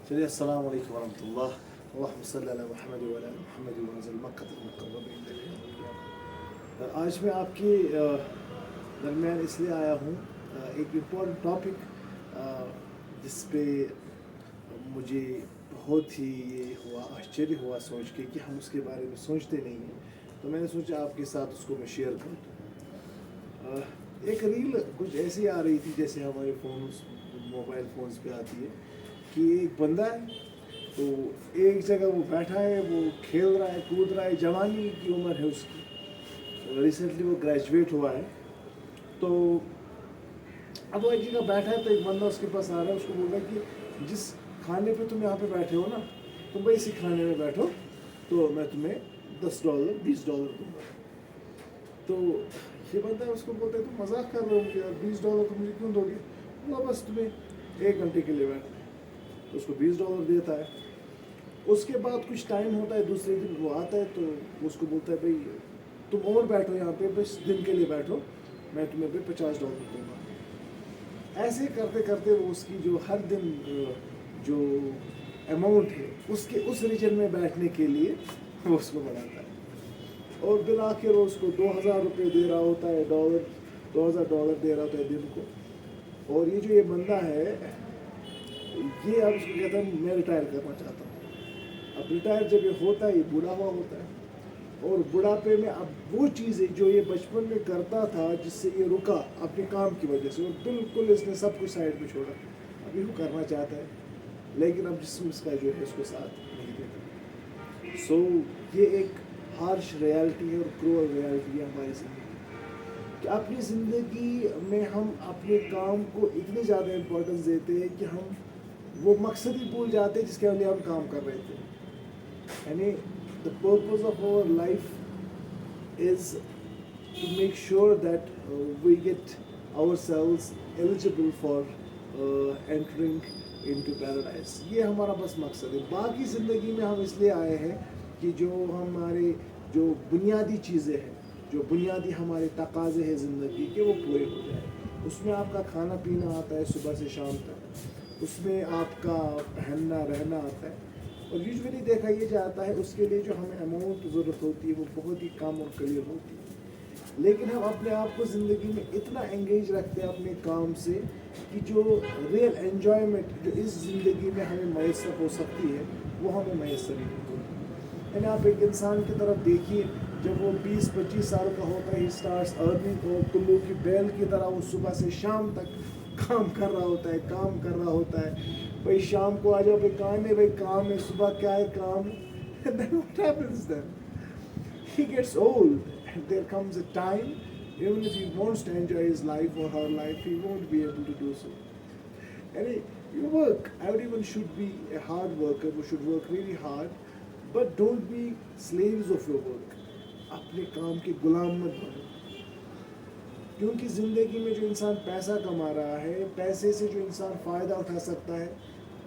चलिए अस्सलाम वालेकुम वरहमतुल्लाह अल्लाहुम्मा सल्ली अला मुहम्मद व अला आलि मुहम्मद व नज़ल मक्का मुकर्रम। आज मैं आपके दरमियान इसलिए आया हूँ एक इम्पोर्टेंट टॉपिक जिस पे मुझे बहुत ही ये हुआ आश्चर्य हुआ सोच के कि हम उसके बारे में सोचते नहीं हैं, तो मैंने सोचा आपके साथ उसको मैं शेयर करूँ। एक रील कुछ ऐसी आ रही थी जैसे हमारे मोबाइल फ़ोन्स पे आती है कि एक बंदा है तो एक जगह वो बैठा है, वो खेल रहा है, कूद रहा है, जवानी की उम्र है उसकी, रिसेंटली वो ग्रेजुएट हुआ है। तो अब वो एक जगह बैठा है तो एक बंदा उसके पास आ रहा है, उसको बोल रहा है कि जिस खाने पे तुम यहाँ पे बैठे हो ना, तुम भाई इसी खाने में बैठो तो मैं तुम्हें $10 $20 दूंगा। तो ये बंदा है उसको बोलता है तुम मजाक कर रहे हो यार, $20 तुम मुझे क्यों दोगे? बोला बस तुम्हें 1 घंटे के लिए बैठना है। तो उसको $20 देता है। उसके बाद कुछ टाइम होता है, दूसरे दिन वो आता है तो उसको बोलता है भाई तुम और बैठो यहाँ पे, बस दिन के लिए बैठो, मैं तुम्हें भाई $50 दूंगा। ऐसे करते करते वो उसकी जो हर दिन जो अमाउंट है उसके उस रीजन में बैठने के लिए वो उसको बढ़ाता है और बिल आखिर वो उसको $2000 दे रहा होता है, $2000 दे रहा होता है दिन को। और ये जो ये बंदा है ये अब उसको कहता है मैं रिटायर करना चाहता हूँ। अब रिटायर जब ये होता है ये बूढ़ा हुआ होता है और बुढ़ापे में अब वो चीज़ें जो ये बचपन में करता था जिससे ये रुका अपने काम की वजह से, और बिल्कुल इसने सब कुछ साइड में छोड़ा, अभी वो करना चाहता है लेकिन अब जिसम इसका जो है उसको साथ नहीं देता। सो ये एक हार्श रियलिटी है और क्रूअल रियलिटी है हमारी ज़िंदगी कि अपनी ज़िंदगी में हम अपने काम को इतनी ज़्यादा इम्पोर्टेंस देते हैं कि हम वो मकसद ही भूल जाते हैं जिसके लिए हम काम कर रहे थे। यानी the purpose of our life is to make sure that we get ourselves eligible for entering into paradise. ये हमारा बस मकसद है। बाकी ज़िंदगी में हम इसलिए आए हैं कि जो हमारे जो बुनियादी चीज़ें हैं, जो बुनियादी हमारे तकाज़े हैं ज़िंदगी के, वो पूरे हो जाए। उसमें आपका खाना पीना आता है सुबह से शाम तक, उसमें आपका पहनना रहना आता है, और यूजुअली देखा ये जाता है उसके लिए जो हमें अमाउंट ज़रूरत होती है वो बहुत ही कम और कलील होती है। लेकिन हम अपने आप को ज़िंदगी में इतना एंगेज रखते हैं अपने काम से कि जो रियल एन्जॉयमेंट जो इस ज़िंदगी में हमें मैसर हो सकती है वो हमें मैसर ही नहीं होती। यानी आप एक इंसान की तरफ देखिए, जब वो 20-25 साल का होता है ही स्टार्ट्स अर्निंग, और कुल्लू की बैल की तरह वो सुबह से शाम तक काम कर रहा होता है। भाई शाम को आ जाओ भाई काम है, भाई काम है, सुबह क्या है काम है। Then what happens then? He gets old and there comes a time even if he wants to enjoy his life or her life, he won't be able to do so. And you work, everyone should be a hard worker, we should work really hard, but don't be slaves of your work. अपने काम के गुलाम मत बनो, क्योंकि ज़िंदगी में जो इंसान पैसा कमा रहा है, पैसे से जो इंसान फ़ायदा उठा सकता है,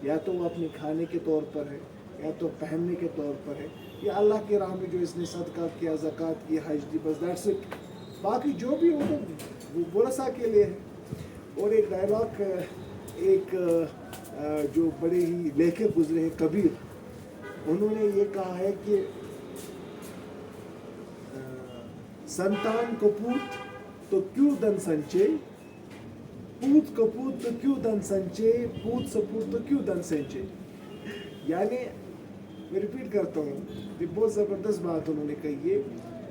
या तो वो अपने खाने के तौर पर है, या तो पहनने के तौर पर है, या अल्लाह के राह में जो इसने सदका किया, ज़कात की, हज दी, बस दैट्स इट। बाकी जो भी हो तो वो वरसा के लिए है। और एक डायलॉग एक जो बड़े ही लेखक गुजरे हैं कबीर, उन्होंने ये कहा है कि संतान को पूत तो क्यों धन संचय, पूत कपूत तो क्यों धन संचय, पूत सपूत तो क्यों धन संचय। यानी मैं रिपीट करता हूँ, ये बहुत ज़बरदस्त बात उन्होंने कही है,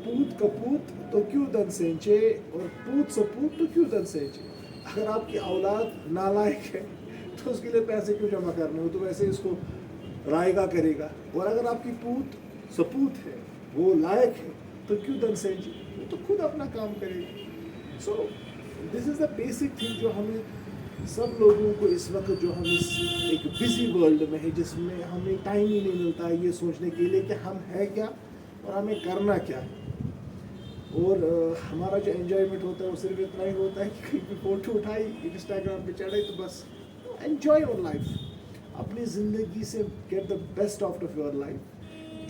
पूत कपूत तो क्यों धन संचय और पूत सपूत तो क्यों धन संचय। अगर आपकी औलाद नालायक है तो उसके लिए पैसे क्यों जमा करने हो, तो वैसे इसको रायगा करेगा। और अगर आपकी पूत सपूत है, वो लायक है, तो क्यों धन संचय, वो तो खुद अपना काम करेगा। So this is the basic thing जो हमें सब लोगों को इस वक्त जो हम इस एक बिजी वर्ल्ड में है जिसमें हमें टाइम ही नहीं मिलता है ये सोचने के लिए कि हम है क्या और हमें करना क्या है। और हमारा जो एन्जॉयमेंट होता है वो सिर्फ इतना ही होता है कि कहीं भी फ़ोटो उठाई, इंस्टाग्राम पे चढ़ाई, तो बस एन्जॉय योर लाइफ। अपनी ज़िंदगी से get the best out of your life.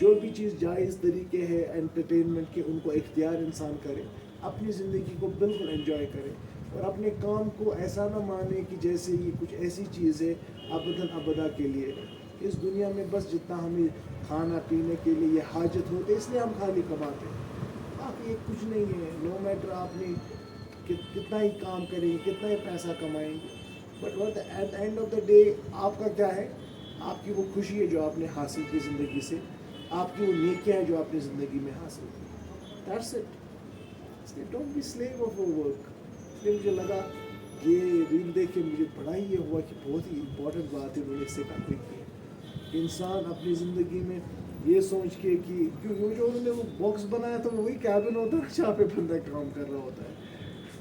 जो भी चीज़ जायज़ तरीके है एंटरटेनमेंट के, उनको इख्तियार इंसान करे, अपनी ज़िंदगी को बिल्कुल एंजॉय करे, और अपने काम को ऐसा ना माने कि जैसे ये कुछ ऐसी चीज़ है अबदन अबदा के लिए। اس دنیا میں بس جتنا ہمیں کھانا پینے کے لیے یہ حاجت ہوتی ہے اس لیے ہم خالی کماتے ہیں، باقی یہ کچھ نہیں ہے. نو میٹر آپ نے کتنا ہی کام کریں گے، کتنا ہی پیسہ کمائیں گے، but at the end of the day آپ کا کیا ہے؟ آپ کی وہ خوشی ہے جو آپ نے حاصل کی زندگی سے، آپ کی وہ نیکیاں ہیں جو آپ نے زندگی میں حاصل کی. That's it. اس لیے don't be slave of your work. اس لیے مجھے لگا یہ ریل دیکھ کے مجھے بڑا ہی یہ ہوا کہ بہت ہی امپورٹنٹ بات ہے میں نے اس سے کنوے کی ہے کہ انسان اپنی زندگی میں یہ سوچ کے کہ کیونکہ جو انہوں نے وہ باکس بنایا تھا وہی کیبن ہوتا ہے جہاں پہ بندہ کام کر رہا ہوتا ہے.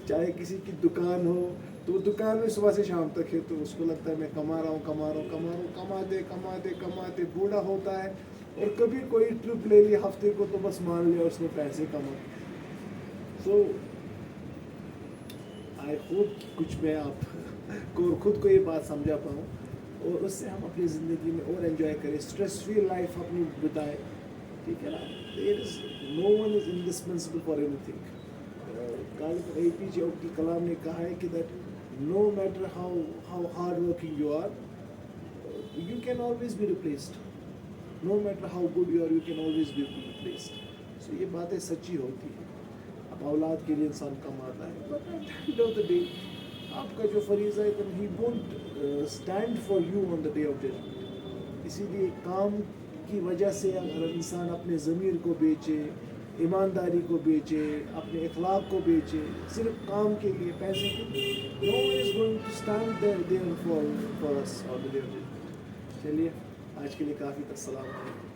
چاہے کسی کی دکان ہو تو وہ دکان میں صبح سے شام تک ہے تو اس کو لگتا ہے میں کما رہا ہوں، کماتے بوڑھا ہوتا ہے اور کبھی کوئی ٹرپ لے لی ہفتے کو تو بس مان لیا اس نے پیسے کما. سو آئی ہوپ کہ کچھ میں آپ کو اور خود کو یہ بات سمجھا پاؤں اور اس سے ہم اپنی زندگی میں اور انجوائے کریں، اسٹریس فری لائف اپنی بتائیں. ٹھیک ہے نا. No one is indispensable for اینی تھنگ. غالب APJ عبد الکلام نے کہا ہے کہ that no matter how hard working you are you can always be replaced. No matter how good you are you can always be replaced. So یہ باتیں سچی ہوتی ہیں. اب اولاد کے لیے انسان کماتا ہے but at the end of the day آپ کا جو فریضہ ہے تو he won't stand for you on the day of judgment. اسی لیے کام کی وجہ سے اگر انسان اپنے ضمیر کو بیچے، ایمانداری کو بیچے، اپنے اخلاق کو بیچے صرف کام کے لیے، پیسے کے لیے، no one is going to stand there for اس on the day of judgement. چلیے آج کے لیے کافی تک. السلام علیکم.